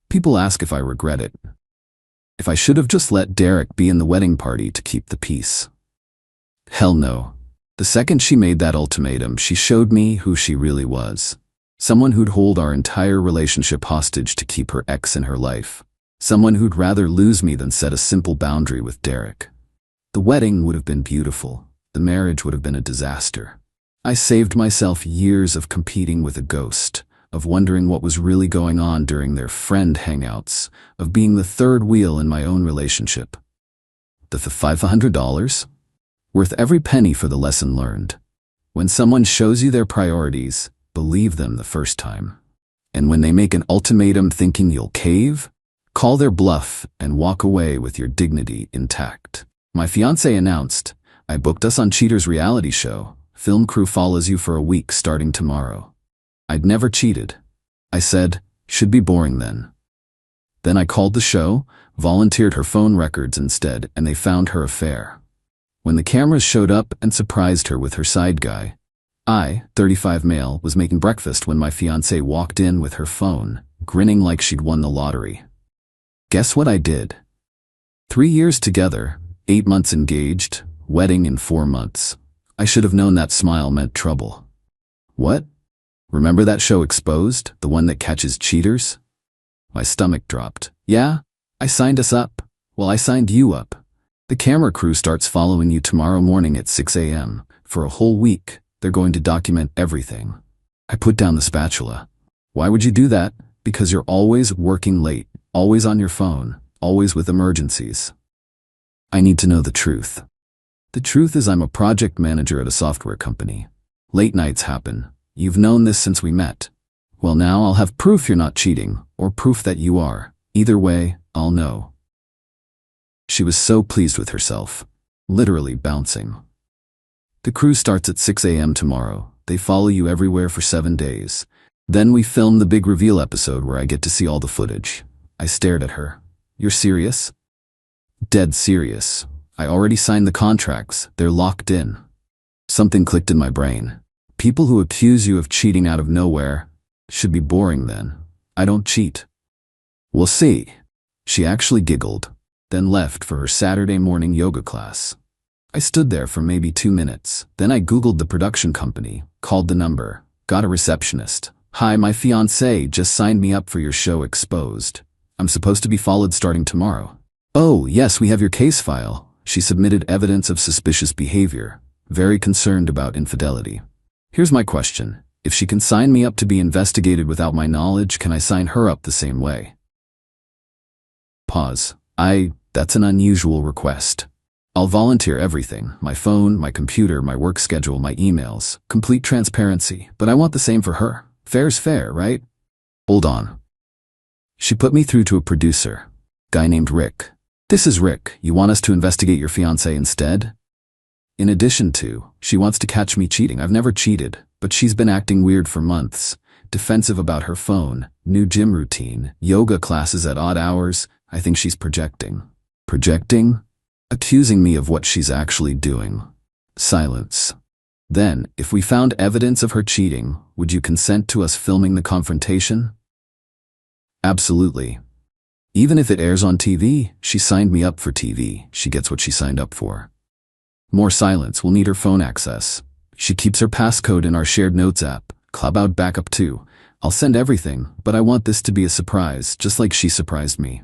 People ask if I regret it. If I should have just let Derek be in the wedding party to keep the peace. Hell no. The second she made that ultimatum, she showed me who she really was. Someone who'd hold our entire relationship hostage to keep her ex in her life. Someone who'd rather lose me than set a simple boundary with Derek. The wedding would have been beautiful. The marriage would have been a disaster. I saved myself years of competing with a ghost, of wondering what was really going on during their friend hangouts, of being the third wheel in my own relationship. The $500? Worth every penny for the lesson learned. When someone shows you their priorities, believe them the first time. And when they make an ultimatum thinking you'll cave, call their bluff and walk away with your dignity intact. My fiancé announced, I booked us on Cheater's reality show. Film crew follows you for a week starting tomorrow. I'd never cheated. I said, should be boring then. Then I called the show, volunteered her phone records instead, and they found her affair. When the cameras showed up and surprised her with her side guy, I, 35 male, was making breakfast when my fiancé walked in with her phone, grinning like she'd won the lottery. Guess what I did? 3 years together, 8 months engaged, wedding in 4 months. I should have known that smile meant trouble. What? Remember that show Exposed, the one that catches cheaters? My stomach dropped. Yeah, I signed us up. Well, I signed you up. The camera crew starts following you tomorrow morning at 6 a.m. For a whole week, they're going to document everything. I put down the spatula. Why would you do that? Because you're always working late, always on your phone, always with emergencies. I need to know the truth. The truth is I'm a project manager at a software company. Late nights happen. You've known this since we met. Well, now I'll have proof you're not cheating, or proof that you are. Either way, I'll know. She was so pleased with herself. Literally bouncing. The cruise starts at 6 a.m. tomorrow. They follow you everywhere for 7 days. Then we film the big reveal episode where I get to see all the footage. I stared at her. You're serious? Dead serious. I already signed the contracts. They're locked in. Something clicked in my brain. People who accuse you of cheating out of nowhere should be boring then. I don't cheat. We'll see. She actually giggled, then left for her Saturday morning yoga class. I stood there for maybe 2 minutes. Then I Googled the production company, called the number, got a receptionist. Hi, my fiancé just signed me up for your show Exposed. I'm supposed to be followed starting tomorrow. Oh, yes, we have your case file. She submitted evidence of suspicious behavior, very concerned about infidelity. Here's my question. If she can sign me up to be investigated without my knowledge, can I sign her up the same way? Pause. That's an unusual request. I'll volunteer everything, my phone, my computer, my work schedule, my emails, complete transparency, but I want the same for her. Fair's fair, right? Hold on. She put me through to a producer, guy named Rick. This is Rick. You want us to investigate your fiancé instead? In addition to, she wants to catch me cheating. I've never cheated, but she's been acting weird for months. Defensive about her phone, new gym routine, yoga classes at odd hours. I think she's projecting. Projecting? Accusing me of what she's actually doing. Silence. Then, if we found evidence of her cheating, would you consent to us filming the confrontation? Absolutely. Even if it airs on TV, she signed me up for TV. She gets what she signed up for. More silence. We'll need her phone access. She keeps her passcode in our shared notes app. Cloud backup too. I'll send everything, but I want this to be a surprise, just like she surprised me.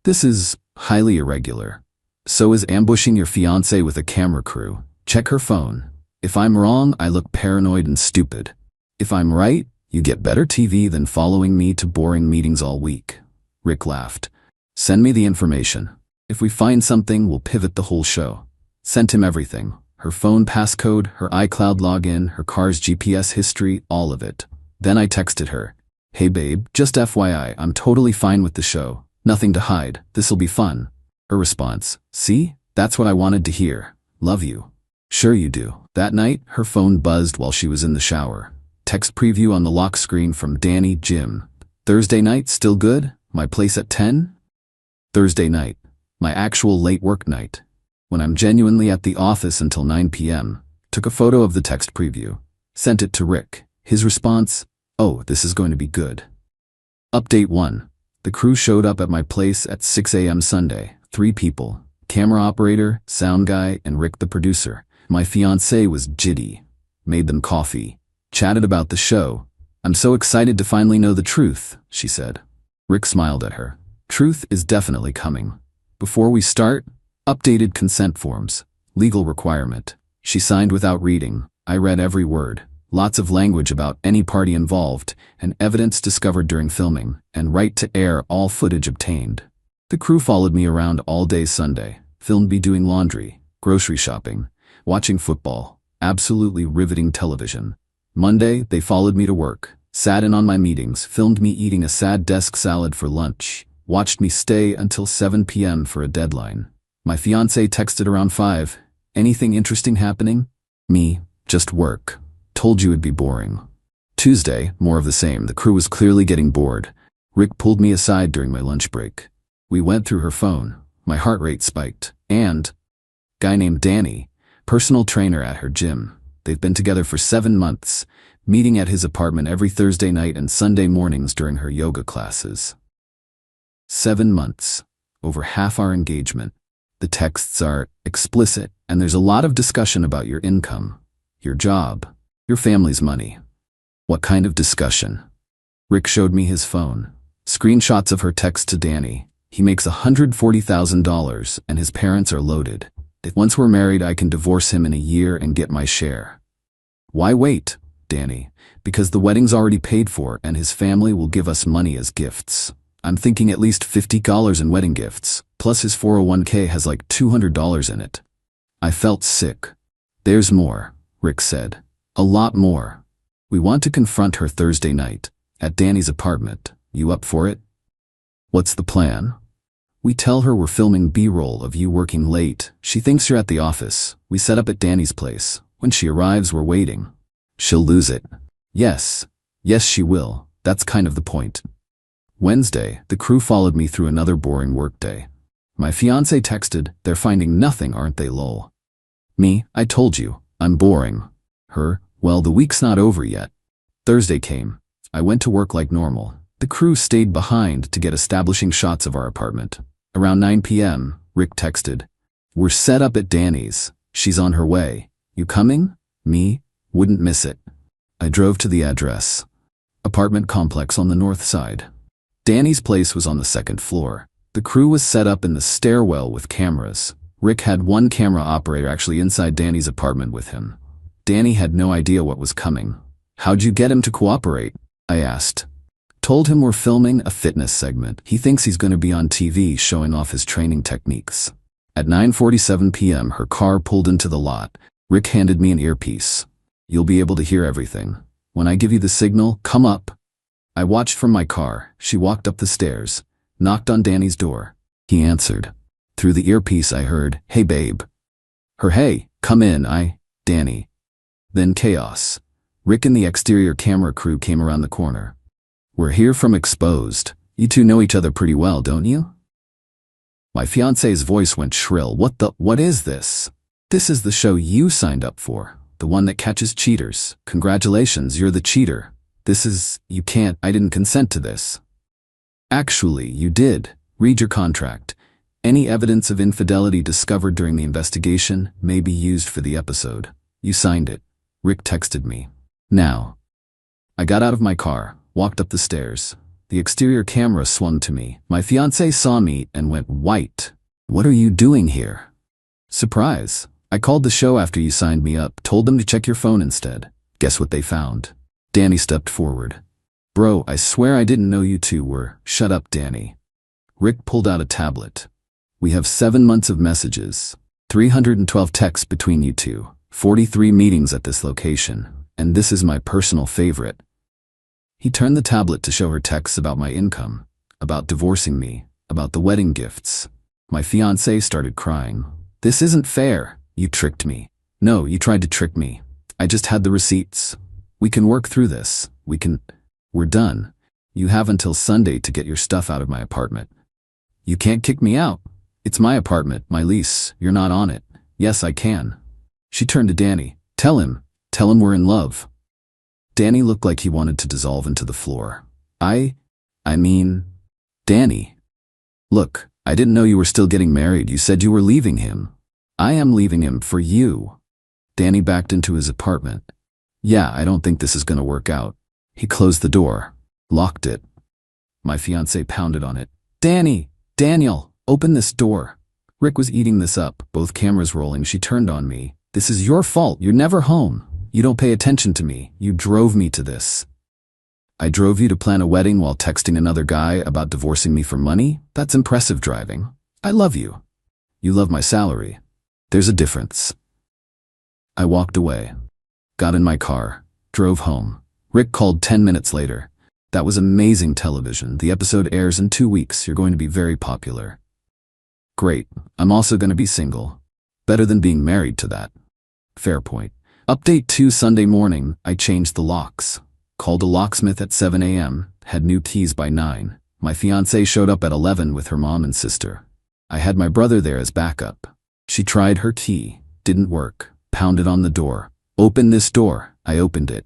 This is highly irregular. So is ambushing your fiancé with a camera crew. Check her phone. If I'm wrong, I look paranoid and stupid. If I'm right, you get better TV than following me to boring meetings all week. Rick laughed. Send me the information. If we find something, we'll pivot the whole show. Sent him everything. Her phone passcode, her iCloud login, her car's GPS history, all of it. Then I texted her. Hey babe, just FYI, I'm totally fine with the show. Nothing to hide. This'll be fun. Her response. See? That's what I wanted to hear. Love you. Sure you do. That night, her phone buzzed while she was in the shower. Text preview on the lock screen from Danny, Jim. Thursday night, still good? My place at 10? Thursday night. My actual late work night. When I'm genuinely at the office until 9 p.m. Took a photo of the text preview. Sent it to Rick. His response, oh, this is going to be good. Update 1. The crew showed up at my place at 6 a.m. Sunday. 3 people. Camera operator, sound guy, and Rick the producer. My fiancé was jitty. Made them coffee. Chatted about the show. I'm so excited to finally know the truth, she said. Rick smiled at her. Truth is definitely coming. Before we start, updated consent forms. Legal requirement. She signed without reading. I read every word. Lots of language about any party involved, and evidence discovered during filming, and right to air all footage obtained. The crew followed me around all day Sunday, filmed me doing laundry, grocery shopping, watching football, absolutely riveting television. Monday, they followed me to work, sat in on my meetings, filmed me eating a sad desk salad for lunch, watched me stay until 7 p.m. for a deadline. My fiancé texted around 5. Anything interesting happening? Me, just work. Told you it'd be boring. Tuesday, more of the same. The crew was clearly getting bored. Rick pulled me aside during my lunch break. We went through her phone. My heart rate spiked. And guy named Danny, personal trainer at her gym. They've been together for 7 months, meeting at his apartment every Thursday night and Sunday mornings during her yoga classes. 7 months. Over half our engagement. The texts are explicit, and there's a lot of discussion about your income, your job, your family's money. What kind of discussion? Rick showed me his phone. Screenshots of her text to Danny. He makes $140,000 and his parents are loaded. If once we're married, I can divorce him in a year and get my share. Why wait, Danny? Because the wedding's already paid for and his family will give us money as gifts. I'm thinking at least $50 in wedding gifts, plus his 401k has like $200 in it. I felt sick. There's more, Rick said. A lot more. We want to confront her Thursday night, at Danny's apartment. You up for it? What's the plan? We tell her we're filming B-roll of you working late. She thinks you're at the office. We set up at Danny's place. When she arrives, we're waiting. She'll lose it. Yes, she will. That's kind of the point. Wednesday, the crew followed me through another boring workday. My fiancé texted, "They're finding nothing, aren't they, lol?" Me, I told you, I'm boring. Her, well, the week's not over yet. Thursday came. I went to work like normal. The crew stayed behind to get establishing shots of our apartment. Around 9 p.m., Rick texted, "We're set up at Danny's. She's on her way. You coming?" Me, wouldn't miss it. I drove to the address. Apartment complex on the north side. Danny's place was on the second floor. The crew was set up in the stairwell with cameras. Rick had one camera operator actually inside Danny's apartment with him. Danny had no idea what was coming. "How'd you get him to cooperate?" I asked. Told him we're filming a fitness segment. He thinks he's going to be on TV showing off his training techniques. At 9:47 p.m., her car pulled into the lot. Rick handed me an earpiece. "You'll be able to hear everything. When I give you the signal, come up." I watched from my car. She walked up the stairs, knocked on Danny's door. He answered. Through the earpiece I heard, "Hey babe." Her "Hey, come in, Danny." Then chaos. Rick and the exterior camera crew came around the corner. "We're here from Exposed. You two know each other pretty well, don't you?" My fiancé's voice went shrill. What is this? "This is the show you signed up for. The one that catches cheaters. Congratulations, you're the cheater. You can't, I didn't consent to this." "Actually, you did. Read your contract. Any evidence of infidelity discovered during the investigation may be used for the episode. You signed it." Rick texted me. Now. I got out of my car, walked up the stairs. The exterior camera swung to me. My fiancé saw me and went white. "What are you doing here?" "Surprise. I called the show after you signed me up, told them to check your phone instead. Guess what they found?" Danny stepped forward. "Bro, I swear I didn't know you two were." "Shut up, Danny." Rick pulled out a tablet. "We have 7 months of messages, 312 texts between you two, 43 meetings at this location, and this is my personal favorite." He turned the tablet to show her texts about my income, about divorcing me, about the wedding gifts. My fiancé started crying. "This isn't fair. You tricked me." "No, you tried to trick me. I just had the receipts. We can work through this. We're done. You have until Sunday to get your stuff out of my apartment." "You can't kick me out. It's my apartment, my lease. You're not on it." "Yes, I can." She turned to Danny. Tell him we're in love." Danny looked like he wanted to dissolve into the floor. I mean, Danny. Look, I didn't know you were still getting married. You said you were leaving him." "I am leaving him for you." Danny backed into his apartment. "Yeah, I don't think this is going to work out." He closed the door, locked it. My fiancé pounded on it. Daniel, open this door." Rick was eating this up, both cameras rolling. She turned on me. "This is your fault. You're never home. You don't pay attention to me. You drove me to this." "I drove you to plan a wedding while texting another guy about divorcing me for money? That's impressive driving. I love you. You love my salary. There's a difference." I walked away, got in my car, drove home. Rick called 10 minutes later. "That was amazing television. The episode airs in 2 weeks. You're going to be very popular." "Great. I'm also going to be single. Better than being married to that." Fair point. Update 2 Sunday morning, I changed the locks. Called a locksmith at 7 a.m., had new keys by 9. My fiancée showed up at 11 with her mom and sister. I had my brother there as backup. She tried her key. Didn't work. Pounded on the door. "Open this door." I opened it.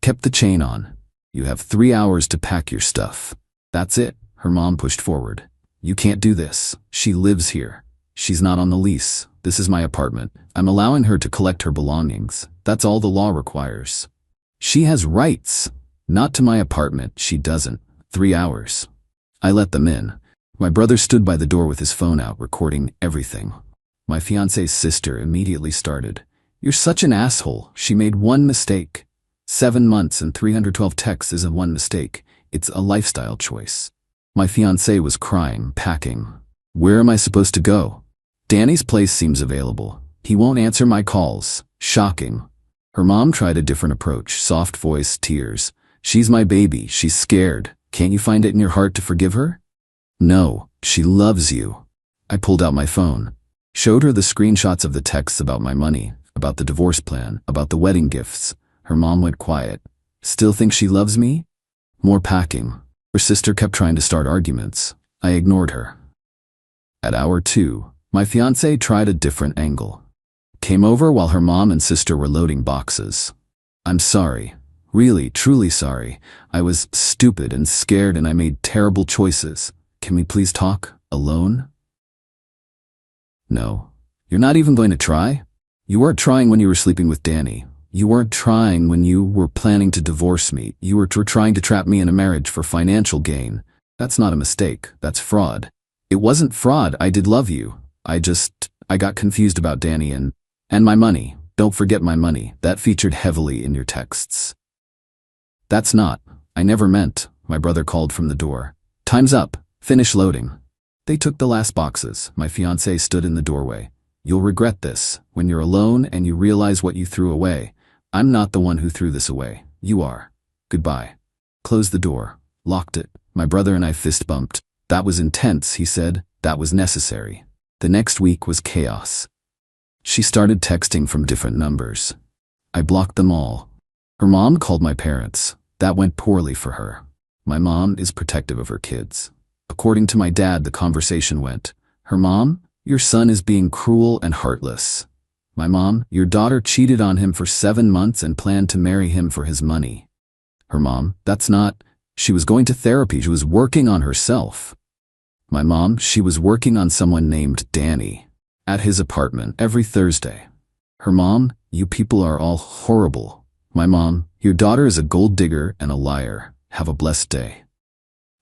Kept the chain on. "You have 3 hours to pack your stuff." "That's it." Her mom pushed forward. You can't do this. She lives here. She's not on the lease. This is my apartment. I'm allowing her to collect her belongings. That's all the law requires. She has rights. Not to my apartment. She doesn't. 3 hours. I let them in. My brother stood by the door with his phone out, recording everything. My fiancée's sister immediately started. You're such an asshole. She made one mistake. 7 months and 312 texts isn't one mistake. It's a lifestyle choice. My fiancé was crying, packing. Where am I supposed to go? Danny's place seems available. He won't answer my calls. Shocking. Her mom tried a different approach. Soft voice, tears. She's my baby. She's scared. Can't you find it in your heart to forgive her? No, she loves you. I pulled out my phone. Showed her the screenshots of the texts about my money, about the divorce plan, about the wedding gifts. Her mom went quiet. Still think she loves me? More packing. Her sister kept trying to start arguments. I ignored her. At hour 2, my fiancé tried a different angle. Came over while her mom and sister were loading boxes. I'm sorry. Really, truly sorry. I was stupid and scared and I made terrible choices. Can we please talk? Alone? No. You're not even going to try? You weren't trying when you were sleeping with Danny. You weren't trying when you were planning to divorce me. You were trying to trap me in a marriage for financial gain. That's not a mistake. That's fraud. It wasn't fraud. I did love you. I got confused about Danny and my money. Don't forget my money. That featured heavily in your texts. That's not. I never meant. My brother called from the door. Time's up. Finish loading. They took the last boxes. My fiancé stood in the doorway. You'll regret this when you're alone and you realize what you threw away. I'm not the one who threw this away. You are. Goodbye. Closed the door. Locked it. My brother and I fist bumped. That was intense, he said. That was necessary. The next week was chaos. She started texting from different numbers. I blocked them all. Her mom called my parents. That went poorly for her. My mom is protective of her kids. According to my dad, the conversation went, her mom, your son is being cruel and heartless. My mom, your daughter cheated on him for 7 months and planned to marry him for his money. Her mom, that's not, she was going to therapy, she was working on herself. My mom, she was working on someone named Danny. At his apartment every Thursday. Her mom, you people are all horrible. My mom, your daughter is a gold digger and a liar. Have a blessed day.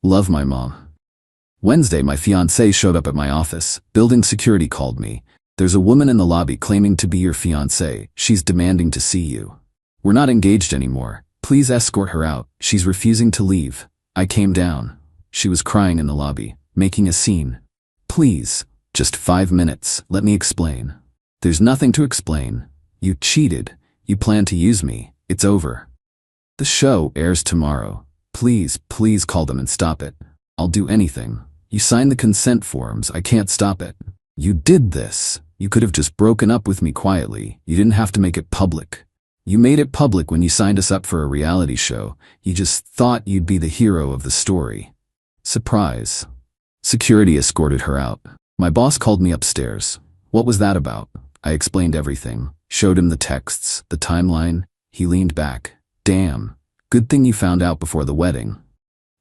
Love, my mom. Wednesday, my fiancé showed up at my office. Building security called me. There's a woman in the lobby claiming to be your fiancé. She's demanding to see you. We're not engaged anymore. Please escort her out. She's refusing to leave. I came down. She was crying in the lobby, making a scene. Please, just 5 minutes. Let me explain. There's nothing to explain. You cheated. You planned to use me. It's over. The show airs tomorrow. Please, please call them and stop it. I'll do anything. You signed the consent forms. I can't stop it. You did this. You could have just broken up with me quietly. You didn't have to make it public. You made it public when you signed us up for a reality show. You just thought you'd be the hero of the story. Surprise. Security escorted her out. My boss called me upstairs. What was that about? I explained everything. Showed him the texts, the timeline. He leaned back. Damn. Good thing you found out before the wedding.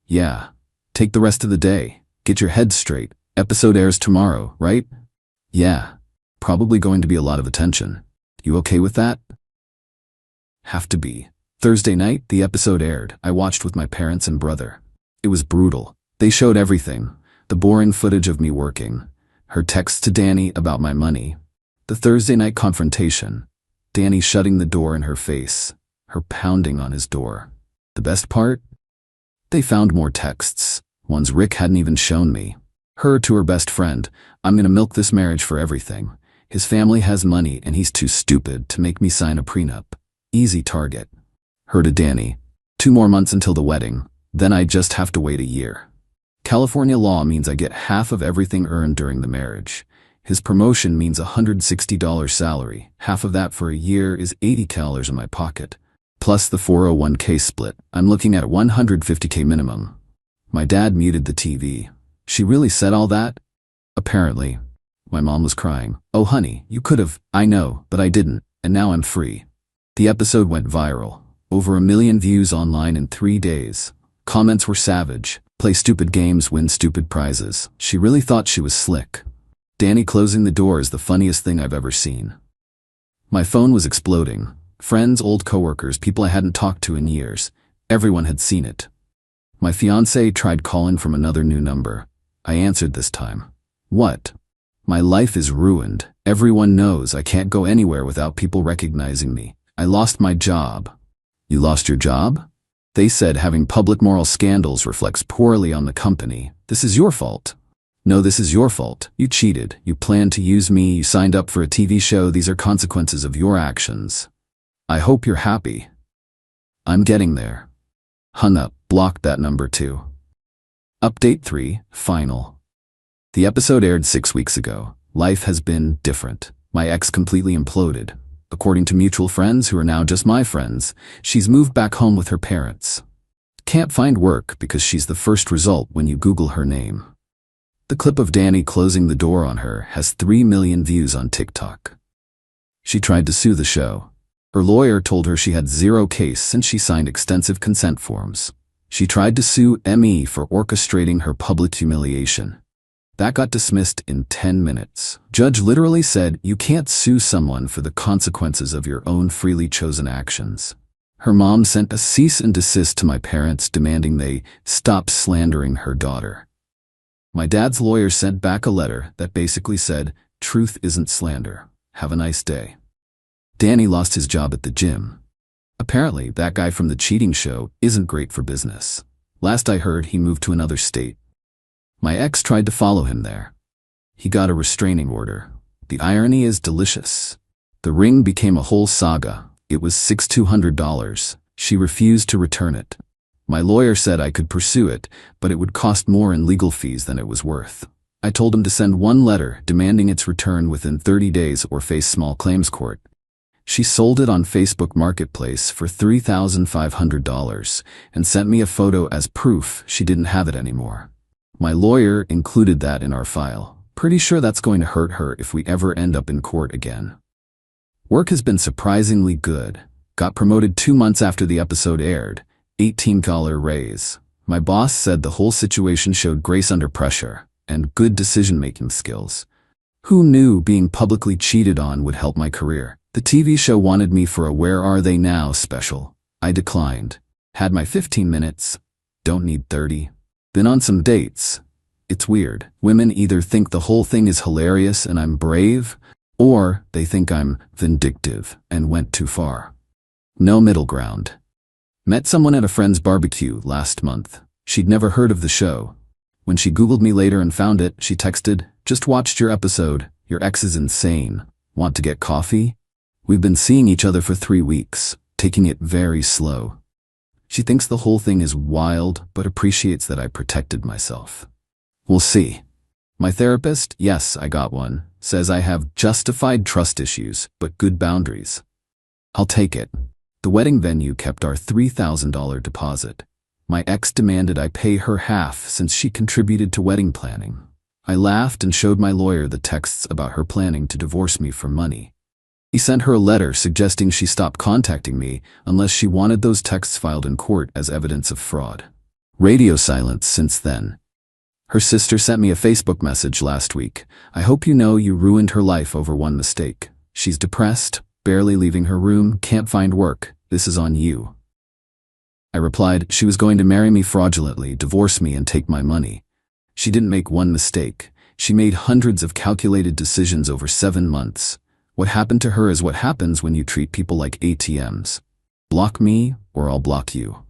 Yeah. Take the rest of the day. Get your head straight. Episode airs tomorrow, right? Yeah. Probably going to be a lot of attention. You okay with that? Have to be. Thursday night, the episode aired. I watched with my parents and brother. It was brutal. They showed everything. The boring footage of me working. Her texts to Danny about my money. The Thursday night confrontation. Danny shutting the door in her face. Her pounding on his door. The best part? They found more texts. Ones Rick hadn't even shown me. Her to her best friend. I'm gonna milk this marriage for everything. His family has money and he's too stupid to make me sign a prenup. Easy target. Her to Danny. 2 more months until the wedding. Then I just have to wait a year. California law means I get half of everything earned during the marriage. His promotion means $160 salary. Half of that for a year is $80 in my pocket. Plus the 401k split. I'm looking at $150k minimum. My dad muted the TV. She really said all that? Apparently. My mom was crying. Oh honey, you could have. I know, but I didn't, and now I'm free. The episode went viral. Over 1 million views online in 3 days. Comments were savage. Play stupid games, win stupid prizes. She really thought she was slick. Danny closing the door is the funniest thing I've ever seen. My phone was exploding. Friends, old coworkers, people I hadn't talked to in years. Everyone had seen it. My fiancée tried calling from another new number. I answered this time. What? My life is ruined. Everyone knows I can't go anywhere without people recognizing me. I lost my job. You lost your job? They said having public moral scandals reflects poorly on the company. This is your fault. No, this is your fault. You cheated. You planned to use me. You signed up for a TV show. These are consequences of your actions. I hope you're happy. I'm getting there. Hung up. Blocked that number too. Update 3. Final. The episode aired 6 weeks ago. Life has been different. My ex completely imploded. According to mutual friends who are now just my friends, she's moved back home with her parents. Can't find work because she's the first result when you Google her name. The clip of Danny closing the door on her has 3 million views on TikTok. She tried to sue the show. Her lawyer told her she had zero case since she signed extensive consent forms. She tried to sue ME for orchestrating her public humiliation. That got dismissed in 10 minutes. Judge literally said you can't sue someone for the consequences of your own freely chosen actions. Her mom sent a cease and desist to my parents demanding they stop slandering her daughter. My dad's lawyer sent back a letter that basically said, truth isn't slander. Have a nice day. Danny lost his job at the gym. Apparently, that guy from the cheating show isn't great for business. Last I heard, he moved to another state. My ex tried to follow him there. He got a restraining order. The irony is delicious. The ring became a whole saga. It was $6,200. She refused to return it. My lawyer said I could pursue it, but it would cost more in legal fees than it was worth. I told him to send one letter demanding its return within 30 days or face small claims court. She sold it on Facebook Marketplace for $3,500 and sent me a photo as proof she didn't have it anymore. My lawyer included that in our file. Pretty sure that's going to hurt her if we ever end up in court again. Work has been surprisingly good. Got promoted 2 months after the episode aired. $18 raise. My boss said the whole situation showed grace under pressure and good decision-making skills. Who knew being publicly cheated on would help my career? The TV show wanted me for a Where Are They Now special. I declined. Had my 15 minutes. Don't need 30. Been on some dates. It's weird. Women either think the whole thing is hilarious and I'm brave, or they think I'm vindictive and went too far. No middle ground. Met someone at a friend's barbecue last month. She'd never heard of the show. When she Googled me later and found it, she texted, "Just watched your episode. Your ex is insane. Want to get coffee?" We've been seeing each other for 3 weeks, taking it very slow. She thinks the whole thing is wild, but appreciates that I protected myself. We'll see. My therapist, yes, I got one, says I have justified trust issues, but good boundaries. I'll take it. The wedding venue kept our $3,000 deposit. My ex demanded I pay her half since she contributed to wedding planning. I laughed and showed my lawyer the texts about her planning to divorce me for money. He sent her a letter suggesting she stop contacting me unless she wanted those texts filed in court as evidence of fraud. Radio silence since then. Her sister sent me a Facebook message last week. I hope you know you ruined her life over one mistake. She's depressed, barely leaving her room, can't find work. This is on you. I replied she was going to marry me fraudulently, divorce me, and take my money. She didn't make one mistake. She made hundreds of calculated decisions over 7 months. What happened to her is what happens when you treat people like ATMs. Block me or I'll block you.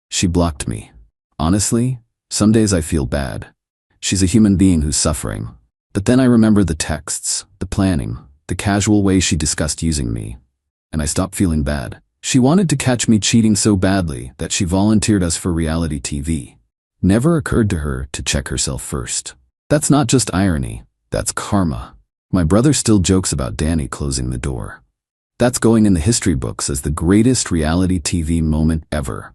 She blocked me. Honestly, some days I feel bad. She's a human being who's suffering. But then I remember the texts, the planning, the casual way she discussed using me. And I stopped feeling bad. She wanted to catch me cheating so badly that she volunteered us for reality TV. Never occurred to her to check herself first. That's not just irony, that's karma. My brother still jokes about Danny closing the door. That's going in the history books as the greatest reality TV moment ever.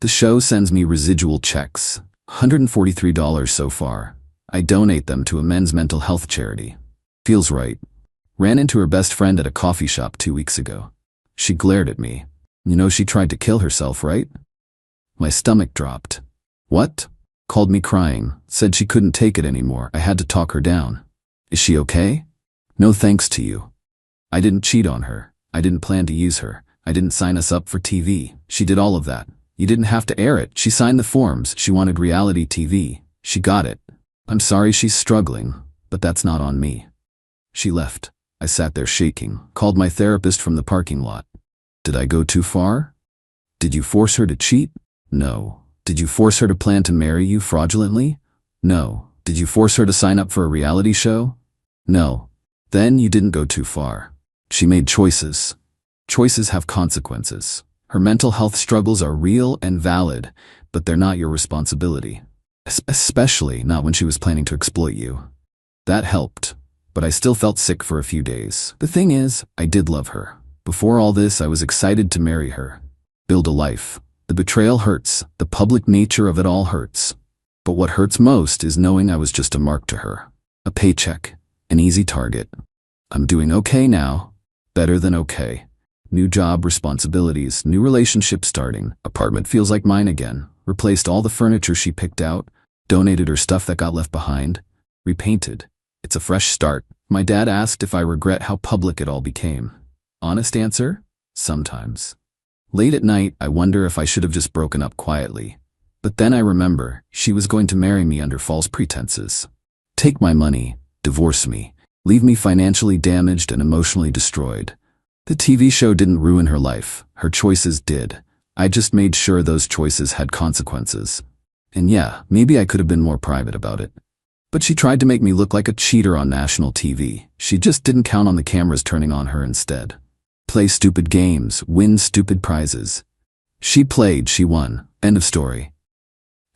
The show sends me residual checks, $143 so far. I donate them to a men's mental health charity. Feels right. Ran into her best friend at a coffee shop 2 weeks ago. She glared at me. You know she tried to kill herself, right? My stomach dropped. What? Called me crying, said she couldn't take it anymore. I had to talk her down. Is she okay? No thanks to you. I didn't cheat on her. I didn't plan to use her. I didn't sign us up for TV. She did all of that. You didn't have to air it. She signed the forms. She wanted reality TV. She got it. I'm sorry she's struggling, but that's not on me. She left. I sat there shaking, called my therapist from the parking lot. Did I go too far? Did you force her to cheat? No. Did you force her to plan to marry you fraudulently? No. Did you force her to sign up for a reality show? No. Then you didn't go too far. She made choices. Choices have consequences. Her mental health struggles are real and valid, but they're not your responsibility. Especially not when she was planning to exploit you. That helped, but I still felt sick for a few days. The thing is, I did love her. Before all this, I was excited to marry her. Build a life. The betrayal hurts. The public nature of it all hurts. But what hurts most is knowing I was just a mark to her. A paycheck. An easy target. I'm doing okay now. Better than okay. New job, responsibilities, new relationship starting. Apartment feels like mine again. Replaced all the furniture she picked out. Donated her stuff that got left behind. Repainted. It's a fresh start. My dad asked if I regret how public it all became. Honest answer? Sometimes. Late at night, I wonder if I should have just broken up quietly. But then I remember, she was going to marry me under false pretenses. Take my money, divorce me, leave me financially damaged and emotionally destroyed. The TV show didn't ruin her life, her choices did. I just made sure those choices had consequences. And yeah, maybe I could have been more private about it. But she tried to make me look like a cheater on national TV. She just didn't count on the cameras turning on her instead. Play stupid games, win stupid prizes. She played, she won. End of story.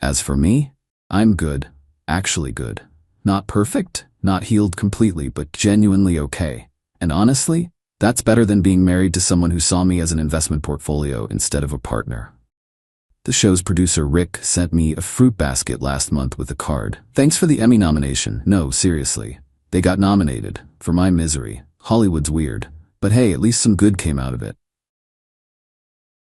As for me, I'm good. Actually good. Not perfect, not healed completely, but genuinely okay. And honestly, that's better than being married to someone who saw me as an investment portfolio instead of a partner. The show's producer Rick sent me a fruit basket last month with a card. Thanks for the Emmy nomination. No, seriously. They got nominated. For my misery. Hollywood's weird. But hey, at least some good came out of it.